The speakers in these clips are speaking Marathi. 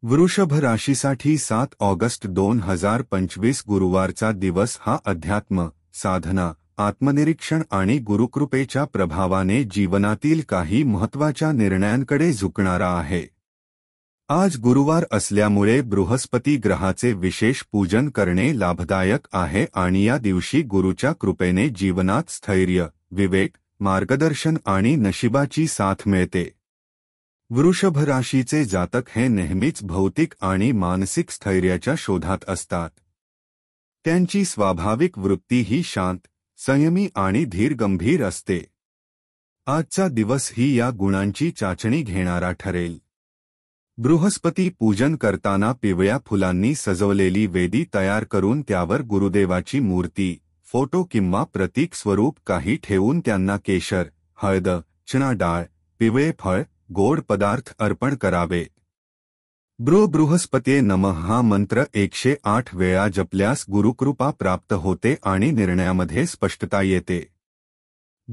वृषभ राशीसाठी 7 ऑगस्ट 2025 गुरुवारचा दिवस हा अध्यात्म, साधना, आत्मनिरीक्षण आणि गुरुकृपेच्या प्रभावाने जीवनातील काही महत्त्वाच्या निर्णयांकडे झुकणारा आहे. आज गुरुवार असल्यामुळे बृहस्पती ग्रहाचे विशेष पूजन करणे लाभदायक आहे आणि या दिवशी गुरुच्या कृपेने जीवनात स्थैर्य, विवेक, मार्गदर्शन आणि नशिबाची साथ मिळते. वृषभ राशीचे जातक हे नेहमीच भौतिक आणि मानसिक स्थैर्याच्या शोधात असतात. त्यांची स्वाभाविक वृत्ती ही शांत, संयमी आणि धीरगंभीर असते. आजचा दिवस ही या गुणांची चाचणी घेणारा ठरेल. बृहस्पती पूजन करताना पिवळ्या फुलांनी सजवलेली वेदी तयार करून त्यावर गुरुदेवाची मूर्ती, फोटो किंवा प्रतीक स्वरूप काही ठेवून त्यांना केशर, हळद, चणा डाळ, पिवळे फळ, गोड पदार्थ अर्पण करावे. बृहस्पते नमः हा मंत्र 108 वेळा जपल्यास गुरुकृपा प्राप्त होते आणि निर्णयामध्ये स्पष्टता येते.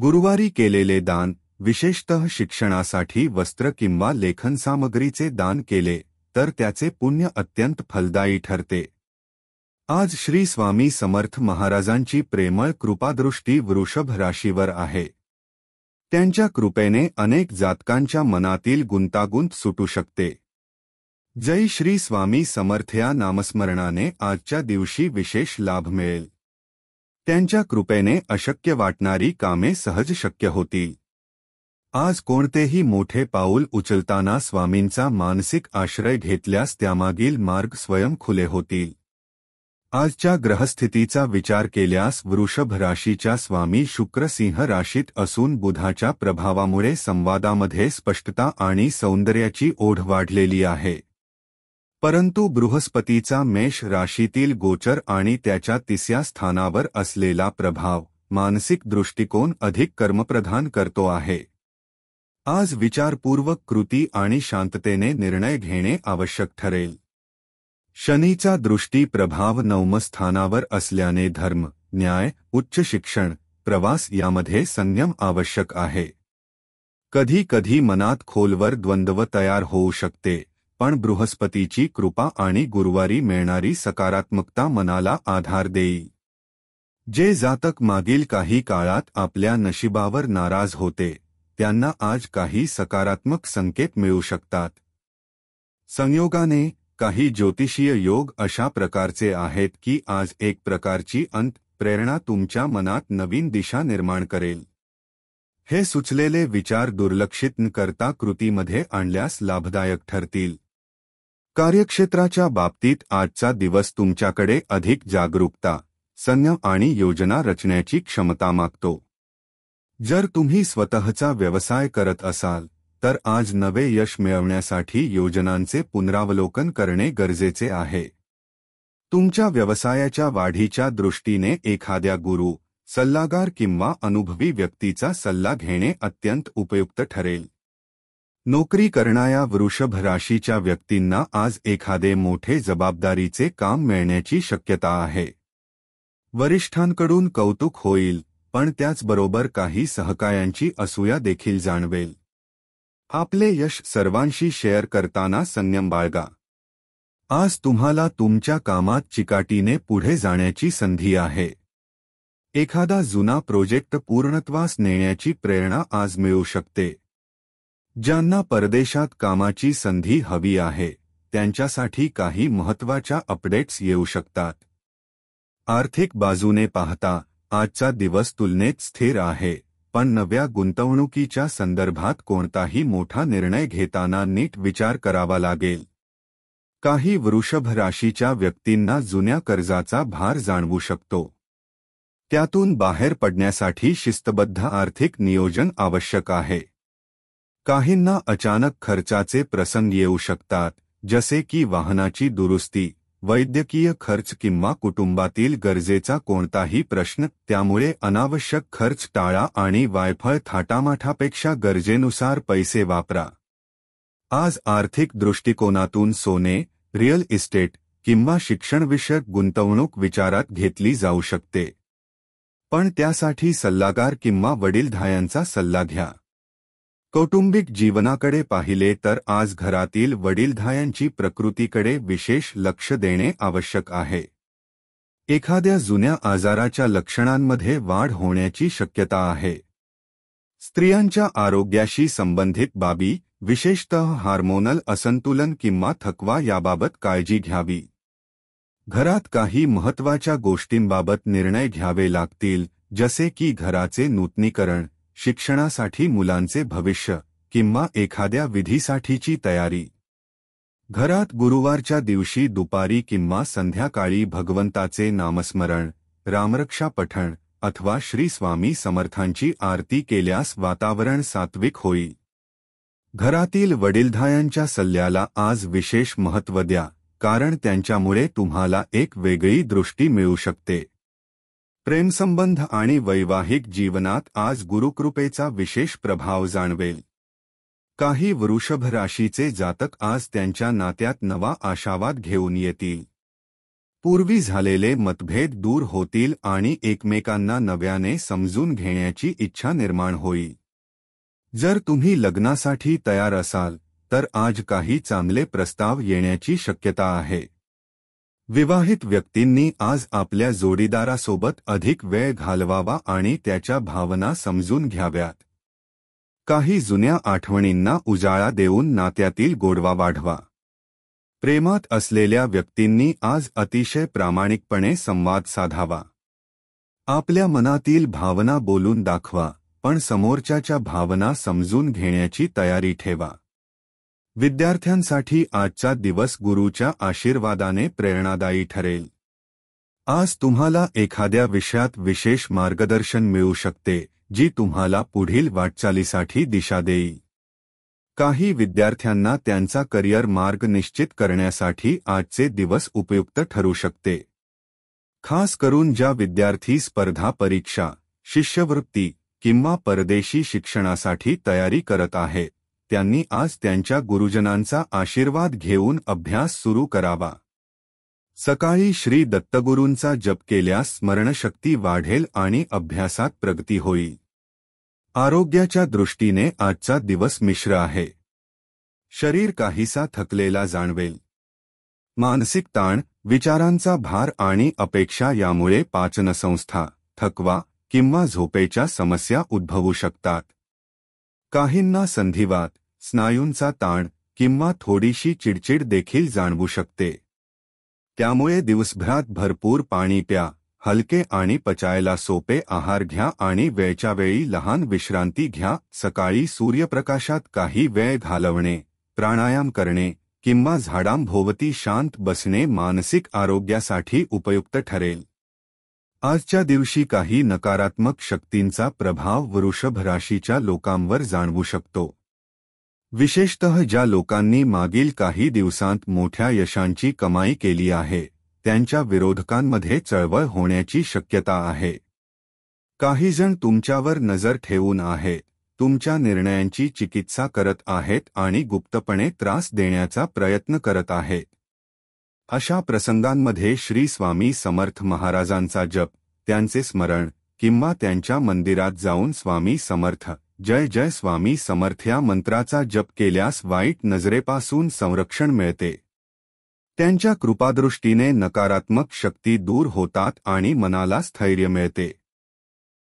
गुरुवारी केलेले दान, विशेषतः शिक्षणासाठी वस्त्र किंवा लेखनसामग्रीचे दान केले तर त्याचे पुण्य अत्यंत फलदायी ठरते. आज श्री स्वामी समर्थ महाराजांची प्रेमळ कृपादृष्टी वृषभ राशीवर आहे. त्यांच्या कृपेने अनेक जातकांच्या मनातील गुंतागुंत सुटू शकते. जय श्री स्वामी समर्थ या नामस्मरणाने आजच्या दिवशी विशेष लाभ मिळेल. त्यांच्या कृपेने अशक्य वाटणारी कामे सहज शक्य होतील. आज कोणतेही मोठे पाऊल उचलताना स्वामींचा मानसिक आश्रय घेतल्यास त्यामागील मार्ग स्वयं खुले होतील. आजच्या ग्रहस्थितीचा विचार केल्यास वृषभ राशीच्या स्वामी शुक्र सिंह राशीत असून बुधाच्या प्रभावामुळे संवादामध्ये स्पष्टता आणि सौंदर्याची ओढ वाढलेली आहे. परंतु बृहस्पतीचा मेष राशीतील गोचर आणि त्याच्या 3ऱ्या स्थानावर असलेला प्रभाव मानसिक दृष्टिकोन अधिक कर्मप्रधान करतो आहे. आज विचारपूर्वक कृती आणि शांततेने निर्णय घेणे आवश्यक ठरेल. शनीचा दृष्टी प्रभाव 9 स्थानावर असल्याने धर्म, न्याय, उच्च शिक्षण, प्रवास यामध्ये संयम आवश्यक आहे. कधी कधी मनात खोलवर द्वंद्व तयार होऊ शकते, पण बृहस्पतीची कृपा आणि गुरुवारी मिळणारी सकारात्मकता मनाला आधार देईल. जे जातक मागील काही काळात आपल्या नशिबावर नाराज होते, त्यांना आज काही सकारात्मक संकेत मिळू शकतात. संयोगाने काही ज्योतिषीय योग अशा प्रकारचे आहेत की आज एक प्रकारची प्रेरणा तुमच्या मनात नवीन दिशा निर्माण करेल. हे सुचलेले विचार दुर्लक्षित न करता कृतीमध्ये आणल्यास लाभदायक ठरतील. कार्यक्षेत्राच्या बाबतीत आजचा दिवस तुमच्याकडे अधिक जागरूकता, संयम आणि योजना रचण्याची क्षमता मागतो. जर तुम्ही स्वतःचा व्यवसाय करत असाल तर आज नवे यश मिळवण्यासाठी योजनांचे पुनरावलोकन करणे गरजेचे आहे. तुमच्या व्यवसायाच्या वाढीच्या दृष्टीने एखाद्या गुरु, सल्लागार किंवा अनुभवी व्यक्तीचा सल्ला घेणे अत्यंत उपयुक्त ठरेल. नोकरी करणाऱ्या वृषभ राशीच्या व्यक्तींना आज एखादे मोठे जबाबदारीचे काम मिळण्याची शक्यता आहे. वरिष्ठांकडून कौतुक होईल, पण त्याचबरोबर काही सहकाऱ्यांची असूया देखील जाणवेल. आपले यश सर्वांशी शेअर करताना संयम बाळगा. आज तुम्हाला तुमच्या कामात चिकाटीने पुढे जाण्याची संधी आहे. एखादा जुना प्रोजेक्ट पूर्णत्वास नेण्याची प्रेरणा आज मिळू शकते. ज्यांना परदेशात कामाची संधी हवी आहे, त्यांच्यासाठी काही महत्त्वाच्या अपडेट्स येऊ शकतात. आर्थिक बाजूने पाहता आजचा दिवस तुलनेत स्थिर आहे, पण नव्या गुंतवणुकीच्या संदर्भात कोणताही मोठा निर्णय घेताना नीट विचार करावा लागेल. काही वृषभ राशीच्या व्यक्तींना जुन्या कर्जाचा भार जाणवू शकतो. त्यातून बाहेर पडण्यासाठी शिस्तबद्ध आर्थिक नियोजन आवश्यक आहे. काहींना अचानक खर्चाचे प्रसंग येऊ शकतात, जसे की वाहनाची दुरुस्ती, वैद्यकीय खर्च किंवा कुटुंबातील गरजेचा कोणताही प्रश्न. त्यामुळे अनावश्यक खर्च टाळा आणि वायफळ थाटामाटापेक्षा गरजेनुसार पैसे वापरा. आज आर्थिक दृष्टिकोनातून सोने, रिअल इस्टेट किंवा शिक्षणविषयक गुंतवणूक विचारात घेतली जाऊ शकते. पण त्यासाठी सल्लागार किंवा वडीलधाऱ्यांचा सल्ला घ्या. कौटुंबिक जीवनाकडे पाहिले तर आज घरातील वडीलधायांची प्रकृतीकडे विशेष लक्ष देणे आवश्यक आहे. एखाद्या जुन्या आजाराच्या लक्षणांमध्ये वाढ होण्याची शक्यता आहे. स्त्रियांच्या आरोग्याशी संबंधित बाबी, विशेषतः हार्मोनल असंतुलन किंवा थकवा याबाबत काळजी घ्यावी. घरात काही महत्त्वाच्या गोष्टींबाबत निर्णय घ्यावे लागतील, जसे की घराचे नूतनीकरण, शिक्षणासाठी मुलांचे भविष्य किंवा एखाद्या विधीसाठीची तयारी. घरात गुरुवारच्या दिवशी दुपारी किंवा संध्याकाळी भगवंताचे नामस्मरण, रामरक्षा पठण अथवा श्री स्वामी समर्थांची आरती केल्यास वातावरण सात्विक होईल. घरातील वडीलधायांच्या सल्ल्याला आज विशेष महत्त्व द्या, कारण त्यांच्यामुळे तुम्हाला एक वेगळी दृष्टी मिळू शकते. प्रेमसंबंध आणि वैवाहिक जीवनात आज गुरुकृपेचा विशेष प्रभाव जाणवेल. काही वृषभ राशीचे जातक आज त्यांच्या नात्यात नवा आशावाद घेऊन येतील. पूर्वी झालेले मतभेद दूर होतील आणि एकमेकांना नव्याने समजून घेण्याची इच्छा निर्माण होईल. जर तुम्ही लग्नासाठी तयार असाल तर आज काही चांगले प्रस्ताव येण्याची शक्यता आहे. विवाहित व्यक्तींनी आज आपल्या जोडीदारासोबत अधिक वेळ घालवावा आणि त्याच्या भावना समजून घ्याव्यात. काही जुन्या आठवणींना उजाळा देऊन नात्यातील गोडवा वाढवा. प्रेमात असलेल्या व्यक्तींनी आज अतिशय प्रामाणिकपणे संवाद साधावा. आपल्या मनातील भावना बोलून दाखवा, पण समोरच्याच्या भावना समजून घेण्याची तयारी ठेवा. विद्यार्थ्यांसाठी आजचा दिवस गुरूच्या आशीर्वादाने प्रेरणादायी ठरेल. आज तुम्हाला एखाद्या विषयात विशेष मार्गदर्शन मिळू शकते, जी तुम्हाला पुढील वाटचालीसाठी दिशा देईल. काही विद्यार्थ्यांना त्यांचा करिअर मार्ग निश्चित करण्यासाठी आजचे दिवस उपयुक्त ठरू शकते. खास करून ज्या विद्यार्थी स्पर्धा परीक्षा, शिष्यवृत्ती किंवा परदेशी शिक्षणासाठी तयारी करत आहेत, त्यांनी आज त्यांच्या गुरुजनांचा आशीर्वाद घेऊन अभ्यास सुरू करावा. सकाळी श्री दत्तगुरूंचा जप केल्यास स्मरणशक्ती वाढेल आणि अभ्यासात प्रगती होईल. आरोग्याच्या दृष्टीने आजचा दिवस मिश्र आहे. शरीर काहीसा थकलेला जाणवेल. मानसिक ताण, विचारांचा भार आणि अपेक्षा यामुळे पाचनसंस्था, थकवा किंवा झोपेच्या समस्या उद्भवू शकतात. काहींना संधिवात, स्नायूंचा ताण किंवा थोडीशी चिडचिड देखील जाणवू शकते. त्यामुळे दिवसभरात भरपूर पाणी प्या, हलके आणि पचायला सोपे आहार घ्या आणि वेळच्या वेळी लहान विश्रांती घ्या. सकाळी सूर्यप्रकाशात काही वेळ घालवणे, प्राणायाम करणे किंवा झाडांभोवती शांत बसणे मानसिक आरोग्यासाठी उपयुक्त ठरेल. आजच्या दिवशी काही नकारात्मक शक्तींचा प्रभाव वृषभ राशीच्या लोकांवर जाणवू शकतो. विशेषतः ज्या लोकांनी मागील काही दिवसांत मोठ्या यशांची कमाई केली आहे, त्यांच्या विरोधकांमध्ये चळवळ होण्याची शक्यता आहे. काही जण तुमच्यावर नजर ठेवून आहेत, तुमच्या निर्णयांची चिकित्सा करत आहेत आणि गुप्तपणे त्रास देण्याचा प्रयत्न करत आहेत. अशा प्रसंगांमध्ये श्री स्वामी समर्थ महाराजांचा जप, त्यांचे स्मरण किंवा त्यांच्या मंदिरात जाऊन स्वामी समर्थ, जय जय स्वामी समर्थ या मंत्राचा जप केल्यास वाईट नजरेपासून संरक्षण मिळते. त्यांच्या कृपादृष्टीने नकारात्मक शक्ती दूर होतात आणि मनाला स्थैर्य मिळते.